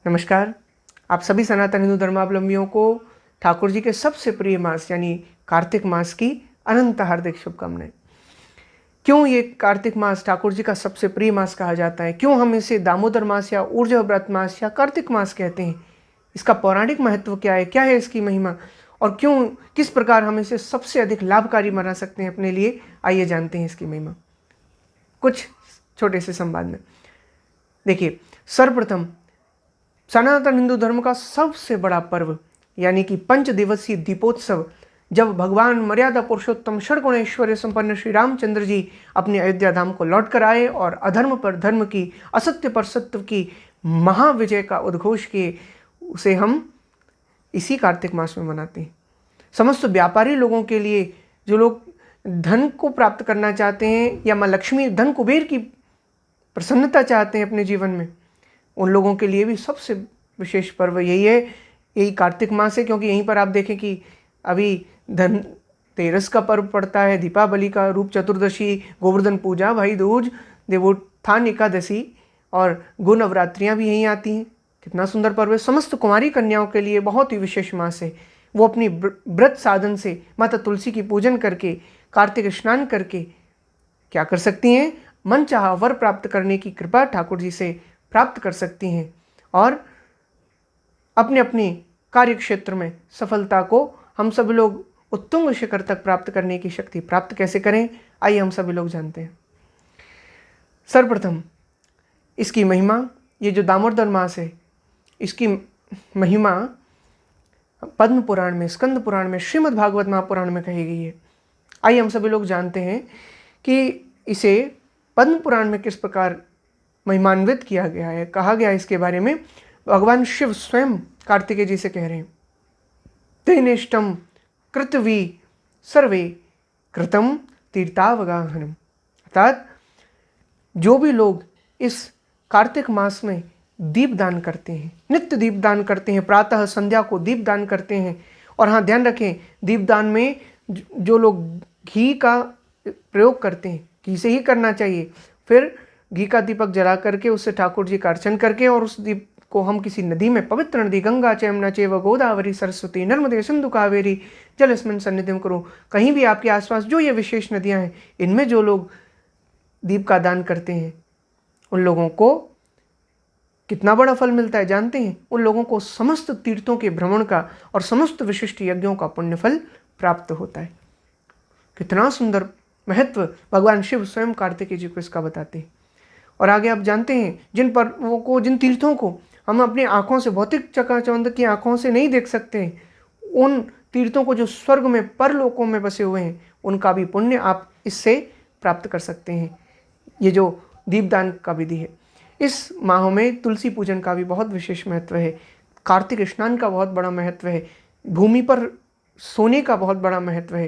नमस्कार। आप सभी सनातन हिंदू धर्मावलंबियों को ठाकुर जी के सबसे प्रिय मास यानी कार्तिक मास की अनंत हार्दिक शुभकामनाएं। क्यों ये कार्तिक मास ठाकुर जी का सबसे प्रिय मास कहा जाता है? क्यों हम इसे दामोदर मास या ऊर्जा व्रत मास या कार्तिक मास कहते हैं? इसका पौराणिक महत्व क्या है? क्या है इसकी महिमा? और क्यों, किस प्रकार हम इसे सबसे अधिक लाभकारी बना सकते हैं अपने लिए? आइए जानते हैं इसकी महिमा कुछ छोटे से संवाद में। देखिए, सर्वप्रथम सनातन हिंदू धर्म का सबसे बड़ा पर्व यानी कि 5 दिवसीय दीपोत्सव जब भगवान मर्यादा पुरुषोत्तम षड्गुण ऐश्वर्य संपन्न श्री रामचंद्र जी अपने अयोध्या धाम को लौट कर आए और अधर्म पर धर्म की, असत्य पर सत्य की महाविजय का उद्घोष किए, उसे हम इसी कार्तिक मास में मनाते हैं। समस्त व्यापारी लोगों के लिए, जो लोग धन को प्राप्त करना चाहते हैं या माँ लक्ष्मी धन कुबेर की प्रसन्नता चाहते हैं अपने जीवन में, उन लोगों के लिए भी सबसे विशेष पर्व यही है, यही कार्तिक मास है। क्योंकि यहीं पर आप देखें कि अभी धनतेरस का पर्व पड़ता है, दीपावली का, रूप चतुर्दशी, गोवर्धन पूजा, भाई दूज, देवोत्थान एकादशी और गो नवरात्रियाँ भी यहीं आती हैं। कितना सुंदर पर्व है। समस्त कुमारी कन्याओं के लिए बहुत ही विशेष मास है। वो अपनी व्रत साधन से माता तुलसी की पूजन करके, कार्तिक स्नान करके क्या कर सकती हैं? मन चाहा वर प्राप्त करने की कृपा ठाकुर जी से प्राप्त कर सकती हैं और अपने अपने कार्य क्षेत्र में सफलता को हम सभी लोग उत्तुंग शिखर तक प्राप्त करने की शक्ति प्राप्त कैसे करें, आइए हम सभी लोग जानते हैं। सर्वप्रथम इसकी महिमा, ये जो दामोदर मास है, इसकी महिमा पद्म पुराण में, स्कंद पुराण में, श्रीमद् भागवत महापुराण में कही गई है। आइए हम सभी लोग जानते हैं कि इसे पद्म पुराण में किस प्रकार महिमान्वित किया गया है, कहा गया है। इसके बारे में भगवान शिव स्वयं कार्तिकेय जी से कह रहे हैं, तेनेष्टम कृतवी सर्वे कृतम तीर्थावगाहनम। अर्थात जो भी लोग इस कार्तिक मास में दीपदान करते हैं, नित्य दीपदान करते हैं, प्रातः संध्या को दीपदान करते हैं। और हाँ, ध्यान रखें, दीपदान में जो लोग घी का प्रयोग करते हैं, घी से ही करना चाहिए। फिर घी का दीपक जला करके उससे ठाकुर जी का अर्चन करके, और उस दीप को हम किसी नदी में, पवित्र नदी, गंगा च यमुना चैव गोदावरी सरस्वती नर्मदे सिंधु कावेरी जलेस्मिन् सन्निधिं कुरु। कहीं भी आपके आसपास जो ये विशेष नदियां हैं, इनमें जो लोग दीप का दान करते हैं, उन लोगों को कितना बड़ा फल मिलता है जानते हैं? उन लोगों को समस्त तीर्थों के भ्रमण का और समस्त विशिष्ट यज्ञों का पुण्य फल प्राप्त होता है। कितना सुंदर महत्व भगवान शिव स्वयं कार्तिकेय जी को इसका बताते हैं। और आगे आप जानते हैं, जिन पर्वों को, जिन तीर्थों को हम अपनी आंखों से, भौतिक चकाचौंध की आंखों से नहीं देख सकते हैं, उन तीर्थों को जो स्वर्ग में, परलोकों में बसे हुए हैं, उनका भी पुण्य आप इससे प्राप्त कर सकते हैं। ये जो दीपदान का विधि है, इस माह में तुलसी पूजन का भी बहुत विशेष महत्व है। कार्तिक स्नान का बहुत बड़ा महत्व है। भूमि पर सोने का बहुत बड़ा महत्व है।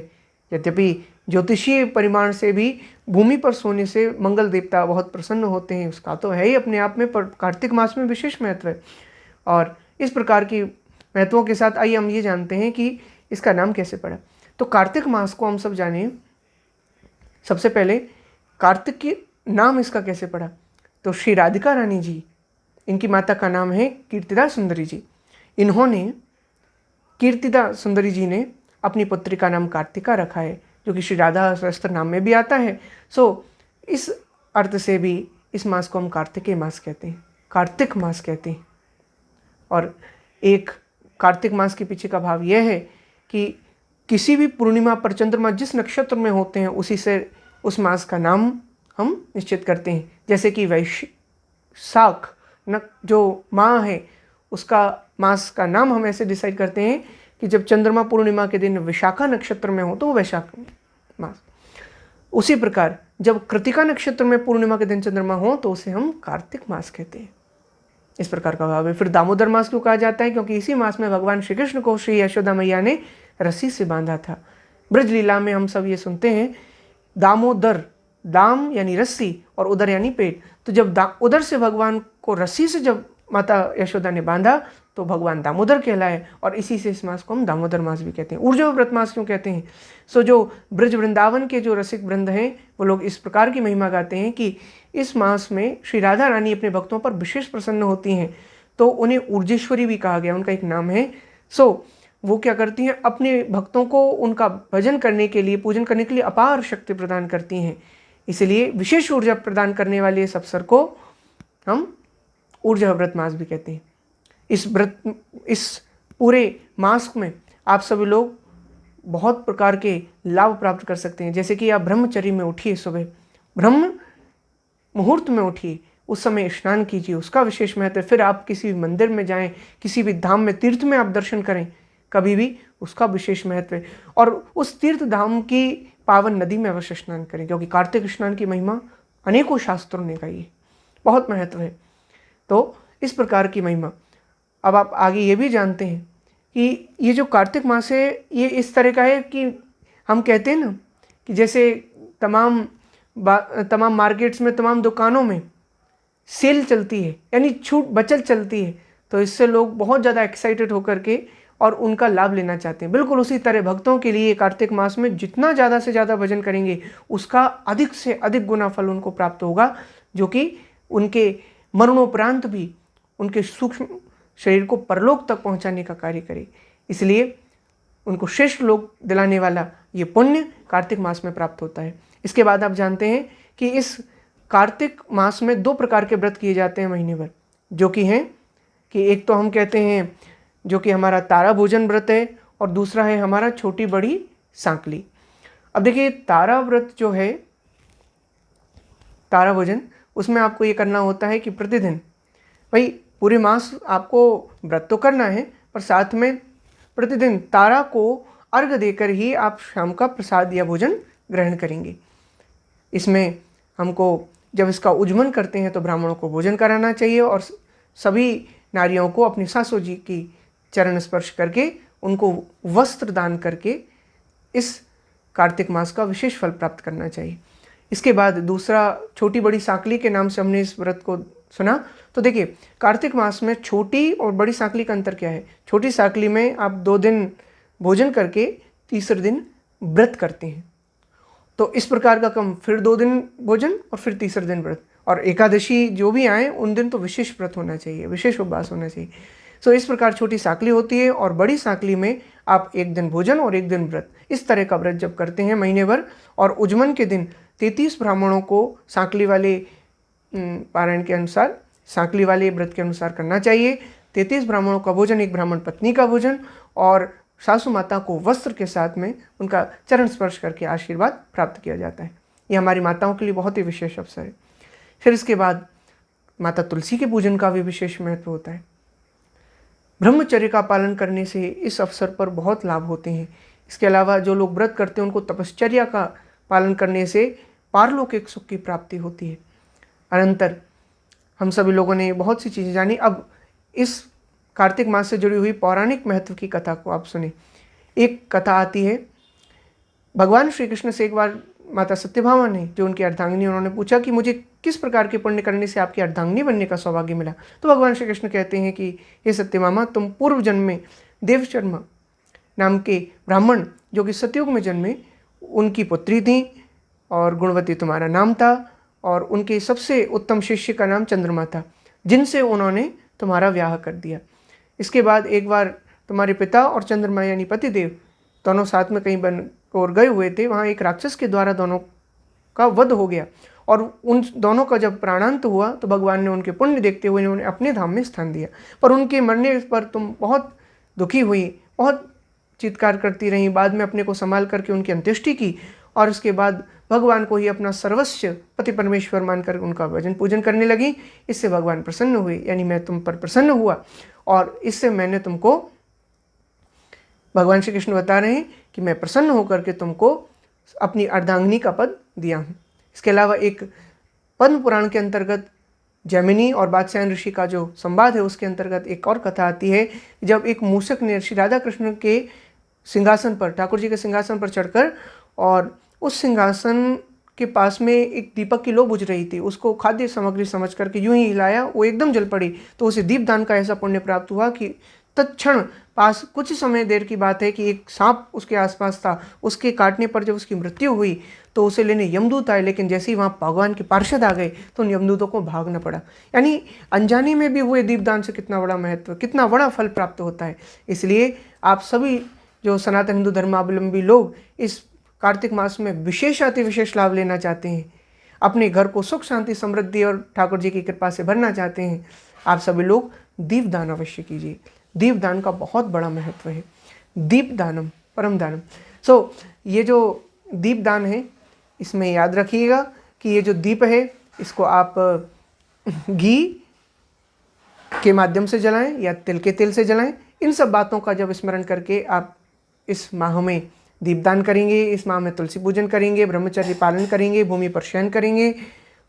यद्यपि ज्योतिषीय परिमाण से भी भूमि पर सोने से मंगल देवता बहुत प्रसन्न होते हैं, उसका तो है ही अपने आप में, पर कार्तिक मास में विशेष महत्व है। और इस प्रकार की महत्वों के साथ आइए हम ये जानते हैं कि इसका नाम कैसे पड़ा। तो कार्तिक मास को हम सब जाने, सबसे पहले कार्तिक की नाम इसका कैसे पड़ा। तो श्री राधिका रानी जी, इनकी माता का नाम है कीर्तिदा सुंदरी जी। इन्होंने, कीर्तिदा सुंदरी जी ने अपनी पुत्री का नाम कार्तिका रखा है, जो कि श्री राधा सहस्त्र नाम में भी आता है। सो इस अर्थ से भी इस मास को हम कार्तिकेय मास कहते हैं, कार्तिक मास कहते हैं। और एक कार्तिक मास के पीछे का भाव यह है कि किसी भी पूर्णिमा पर चंद्रमा जिस नक्षत्र में होते हैं, उसी से उस मास का नाम हम निश्चित करते हैं। जैसे कि वैशाख जो माह है, उसका मास का नाम हम ऐसे डिसाइड करते हैं कि जब चंद्रमा पूर्णिमा के दिन विशाखा नक्षत्र में हो तो वो वैशाख मास। उसी प्रकार जब कृतिका नक्षत्र में पूर्णिमा के दिन चंद्रमा हो तो उसे हम कार्तिक मास कहते हैं। इस प्रकार का भाव है। फिर दामोदर मास क्यों कहा जाता है? क्योंकि इसी मास में भगवान श्री कृष्ण को श्री यशोदा मैया ने रस्सी से बांधा था। ब्रज लीला में हम सब ये सुनते हैं, दामोदर, दाम यानी रस्सी और उदर यानी पेट। तो जब उदर से भगवान को रस्सी से जब माता यशोदा ने बांधा तो भगवान दामोदर कहलाए, और इसी से इस मास को हम दामोदर मास भी कहते हैं। ऊर्जा व्रत मास क्यों कहते हैं? सो जो ब्रज वृंदावन के जो रसिक वृंद हैं, वो लोग इस प्रकार की महिमा गाते हैं कि इस मास में श्री राधा रानी अपने भक्तों पर विशेष प्रसन्न होती हैं। तो उन्हें ऊर्जेश्वरी भी कहा गया, उनका एक नाम है। वो क्या करती हैं, अपने भक्तों को उनका भजन करने के लिए, पूजन करने के लिए अपार शक्ति प्रदान करती हैं। इसलिए विशेष ऊर्जा प्रदान करने वाले इस अवसर को हम ऊर्जा व्रत मास भी कहते हैं। इस पूरे मास में आप सभी लोग बहुत प्रकार के लाभ प्राप्त कर सकते हैं। जैसे कि आप ब्रह्मचर्य में उठिए, सुबह ब्रह्म मुहूर्त में उठिए, उस समय स्नान कीजिए, उसका विशेष महत्व है। फिर आप किसी भी मंदिर में जाएं, किसी भी धाम में, तीर्थ में आप दर्शन करें, कभी भी उसका विशेष महत्व है। और उस तीर्थ धाम की पावन नदी में अवश्य स्नान करें, क्योंकि कार्तिक स्नान की महिमा अनेकों शास्त्रों ने कही है, बहुत महत्व है। तो इस प्रकार की महिमा। अब आप आगे ये भी जानते हैं कि ये जो कार्तिक मास है ये इस तरह का है कि हम कहते हैं ना कि जैसे तमाम मार्केट्स में, तमाम दुकानों में सेल चलती है, यानी छूट बचत चलती है, तो इससे लोग बहुत ज़्यादा एक्साइटेड होकर के और उनका लाभ लेना चाहते हैं। बिल्कुल उसी तरह भक्तों के लिए कार्तिक मास में जितना ज़्यादा से ज़्यादा भजन करेंगे उसका अधिक से अधिक गुना फल उनको प्राप्त होगा, जो कि उनके मरणोपरांत भी उनके सूक्ष्म शरीर को परलोक तक पहुंचाने का कार्य करे। इसलिए उनको श्रेष्ठ लोक दिलाने वाला ये पुण्य कार्तिक मास में प्राप्त होता है। इसके बाद आप जानते हैं कि इस कार्तिक मास में 2 प्रकार के व्रत किए जाते हैं महीने भर, जो कि हैं कि एक तो हम कहते हैं जो कि हमारा तारा भोजन व्रत है, और दूसरा है हमारा छोटी बड़ी सांकली। अब देखिए तारा व्रत जो है, तारा भोजन, उसमें आपको ये करना होता है कि प्रतिदिन भाई पूरे मास आपको व्रत तो करना है, पर साथ में प्रतिदिन तारा को अर्घ देकर ही आप शाम का प्रसाद या भोजन ग्रहण करेंगे। इसमें हमको जब इसका उज्जमन करते हैं तो ब्राह्मणों को भोजन कराना चाहिए, और सभी नारियों को अपनी सासू जी की चरण स्पर्श करके उनको वस्त्र दान करके इस कार्तिक मास का विशेष फल प्राप्त करना चाहिए। इसके बाद दूसरा छोटी बड़ी सांकली के नाम से हमने इस व्रत को सुना। तो देखिए कार्तिक मास में छोटी और बड़ी सांकली का अंतर क्या है। छोटी सांकली में आप 2 दिन भोजन करके तीसरे दिन व्रत करते हैं, तो इस प्रकार का क्रम, फिर 2 दिन भोजन और फिर तीसरे दिन व्रत, और एकादशी जो भी आए उन दिन तो विशेष व्रत होना चाहिए, विशेष उपवास होना चाहिए। तो इस प्रकार छोटी सांकली होती है, और बड़ी सांकली में आप 1 दिन भोजन और 1 दिन व्रत, इस तरह का व्रत जब करते हैं महीने भर, और उज्जमन के दिन 33 ब्राह्मणों को सांकली वाले पारायण के अनुसार, सांकली वाले व्रत के अनुसार करना चाहिए। 33 ब्राह्मणों का भोजन, 1 ब्राह्मण पत्नी का भोजन, और सासू माता को वस्त्र के साथ में उनका चरण स्पर्श करके आशीर्वाद प्राप्त किया जाता है। ये हमारी माताओं के लिए बहुत ही विशेष अवसर है। फिर इसके बाद माता तुलसी के पूजन का भी विशेष महत्व होता है। ब्रह्मचर्य का पालन करने से इस अवसर पर बहुत लाभ होते हैं। इसके अलावा जो लोग व्रत करते हैं उनको तपश्चर्या का पालन करने से पारलौकिक सुख की प्राप्ति होती है। अनंतर हम सभी लोगों ने बहुत सी चीज़ें जानी। अब इस कार्तिक मास से जुड़ी हुई पौराणिक महत्व की कथा को आप सुने। एक कथा आती है, भगवान श्री कृष्ण से एक बार माता सत्यभामा ने, जो उनकी अर्धांगिनी, उन्होंने पूछा कि मुझे किस प्रकार के पुण्य करने से आपकी अर्धांगिनी बनने का सौभाग्य मिला। तो भगवान श्री कृष्ण कहते हैं कि हे सत्यभामा, तुम पूर्व जन्म में देवशर्मा नाम के ब्राह्मण जो कि सतयुग में जन्मे, उनकी पुत्री थी, और गुणवती तुम्हारा नाम था, और उनके सबसे उत्तम शिष्य का नाम चंद्रमा था, जिनसे उन्होंने तुम्हारा व्याह कर दिया। इसके बाद एक बार तुम्हारे पिता और चंद्रमा यानी पतिदेव दोनों साथ में कहीं बन और गए हुए थे, वहाँ एक राक्षस के द्वारा दोनों का वध हो गया, और उन दोनों का जब प्राणांत हुआ तो भगवान ने उनके पुण्य देखते हुए उन्हें अपने धाम में स्थान दिया। पर उनके मरने पर तुम बहुत दुखी हुई, बहुत चित्कार करती रहीं, बाद में अपने को संभाल करके उनकी अंत्येष्टि की, और उसके बाद भगवान को ही अपना सर्वस्व पति परमेश्वर मानकर उनका भजन पूजन करने लगी। इससे भगवान प्रसन्न हुए, यानी मैं तुम पर प्रसन्न हुआ, और इससे मैंने तुमको, भगवान श्री कृष्ण बता रहे हैं कि मैं प्रसन्न होकर के तुमको अपनी अर्धांगिनी का पद दिया हूँ। इसके अलावा एक पद्म पुराण के अंतर्गत जैमिनी और बादशायन ऋषि का जो संवाद है उसके अंतर्गत एक और कथा आती है, जब एक मूषक ने श्री राधा कृष्ण के सिंहासन पर, ठाकुर जी के सिंहासन पर चढ़कर, और उस सिंहासन के पास में एक दीपक की लो बुझ रही थी, उसको खाद्य सामग्री समझ करके यूं ही हिलाया, वो एकदम जल पड़ी, तो उसे दीपदान का ऐसा पुण्य प्राप्त हुआ कि तत्क्षण पास, कुछ समय देर की बात है कि एक सांप उसके आसपास था, उसके काटने पर जब उसकी मृत्यु हुई तो उसे लेने यमदूत आए, लेकिन जैसे ही वहाँ भगवान के पार्षद आ गए तो उन यमदूतों को भागना पड़ा। यानी अनजाने में भी हुए दीपदान से कितना बड़ा महत्व, कितना बड़ा फल प्राप्त होता है। इसलिए आप सभी जो सनातन हिंदू धर्मावलंबी लोग इस कार्तिक मास में विशेष अति विशेष लाभ लेना चाहते हैं, अपने घर को सुख शांति समृद्धि और ठाकुर जी की कृपा से भरना चाहते हैं, आप सभी लोग दीपदान अवश्य कीजिए। दीपदान का बहुत बड़ा महत्व है। दीपदानम परम दानम। ये जो दीपदान है, इसमें याद रखिएगा कि ये जो दीप है इसको आप घी के माध्यम से जलाएं या तिल के तेल से जलाएं। इन सब बातों का जब स्मरण करके आप इस माह में दीपदान करेंगे, इस माह में तुलसी पूजन करेंगे, ब्रह्मचर्य पालन करेंगे, भूमि पर शयन करेंगे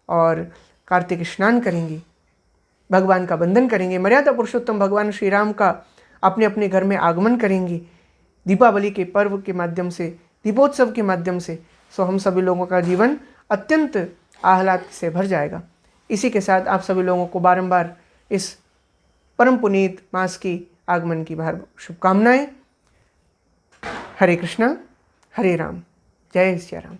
और कार्तिक स्नान करेंगे, भगवान का वंदन करेंगे, मर्यादा पुरुषोत्तम भगवान श्री राम का अपने अपने घर में आगमन करेंगे दीपावली के पर्व के माध्यम से, दीपोत्सव के माध्यम से, हम सभी लोगों का जीवन अत्यंत आह्लाद से भर जाएगा। इसी के साथ आप सभी लोगों को बारंबार इस परम पुनीत मास की आगमन की बार शुभकामनाएं। हरे कृष्णा, हरे राम, जय श्री राम।